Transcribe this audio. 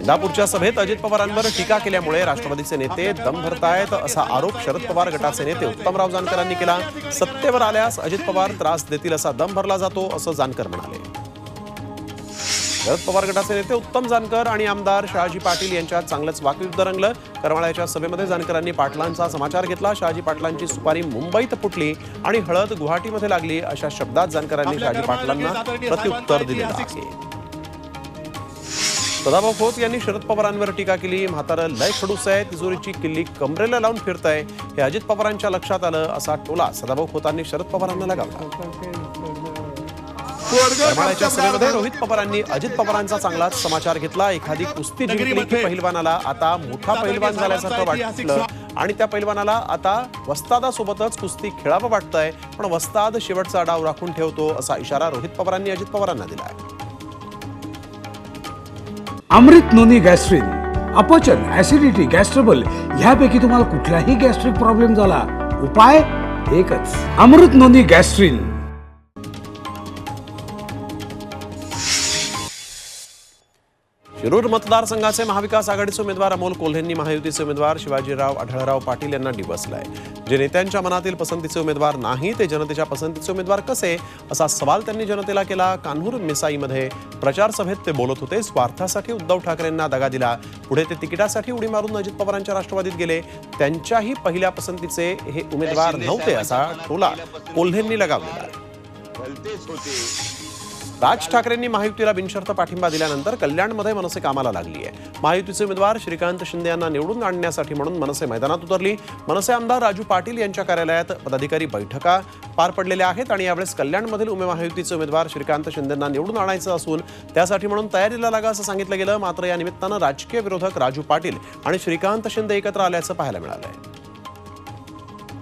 इंदापूरच्या सभेत अजित पवारांवर टीका केल्यामुळे राष्ट्रवादीचे नेते दम भरतायत असा आरोप शरद पवार गटाचे नेते उत्तमराव जानकरांनी केला। सत्तेवर आल्यास अजित पवार त्रास देतील असा दम भरला जातो असं जानकर म्हणाले। शरद पवार गटाचे नेते उत्तम जानकर आणि आमदार शहाजी पाटील यांच्यात चांगलंच वाकयुद्ध रंगलं। करमाळ्याच्या सभेमध्ये जानकरांनी पाटलांचा समाचार घेतला। शहाजी पाटलांची सुपारी मुंबईत फुटली आणि हळद गुवाहाटीमध्ये लागली अशा शब्दात जानकरांनी शहाजी पाटलांना प्रत्युत्तर दिलेलं आहे। सदाभाऊ खोत यांनी शरद पवारांवर टीका केली। म्हातारं लय खडूस आहे, तिजोरीची किल्ली कमरेला लावून फिरताय, हे अजित पवारांच्या लक्षात आलं असा टोला सदाभाऊ खोतांनी शरद पवारांना लगावला। करमाळ्याच्या सभेमध्ये रोहित पवारांनी अजित पवारांचा चांगलाच समाचार घेतला। एखादी कुस्ती जिंकली की पहिलवानाला आता मोठा पहिलवान झाल्यासारखं वाटलं आणि त्या पहिलवानाला आता वस्तादासोबतच कुस्ती खेळावं वाटतंय, पण वस्ताद शेवटचा डाव राखून ठेवतो असा इशारा रोहित पवारांनी अजित पवारांना दिलाय। अमृत नोनी गॅस्ट्रिन, अपचन, ऍसिडिटी, गॅस्ट्रबल ह्यापैकी तुम्हाला कुठलाही गॅस्ट्रिक प्रॉब्लेम झाला, उपाय एकच, अमृत नोनी गॅस्ट्रिन। शिरूर मतदारसंघाचे महाविकास आघाडीचे उमेदवार अमोल कोल्हेंनी महायुतीचे उमेदवार शिवाजीराव आढळराव पाटील यांना डिवचलाय। जे नेत्यांच्या मनातील पसंतीचे उमेदवार नाही ते जनतेच्या पसंतीचे उमेदवार कसे असा सवाल त्यांनी जनतेला केला। कान्हूर मिसाईमध्ये प्रचार सभेत ते बोलत होते। स्वार्थासाठी उद्धव ठाकरेंना दगा दिला, पुढे ते तिकिटासाठी उडी मारून अजित पवारांच्या राष्ट्रवादीत गेले, त्यांच्याही पहिल्या पसंतीचे हे उमेदवार नव्हते असा टोला कोल्हेंनी लगावलेला। राज ठाकरेंनी महायुतीला बिनशर्त पाठिंबा दिल्यानंतर कल्याणमध्ये मनसे कामाला लागली आहे। महायुतीचे उमेदवार श्रीकांत शिंदे यांना निवडून आणण्यासाठी म्हणून मनसे मैदानात उतरली। मनसे आमदार राजू पाटील यांच्या कार्यालयात पदाधिकारी बैठका पार पडलेल्या आहेत आणि यावेळेस कल्याणमधील महायुतीचे उमेदवार श्रीकांत शिंदेंना निवडून आणायचं असून त्यासाठी म्हणून तयारीला लागा असं सांगितलं गेलं। मात्र या निमित्तानं राजकीय विरोधक राजू पाटील आणि श्रीकांत शिंदे एकत्र आल्याचं पाहायला मिळालंय।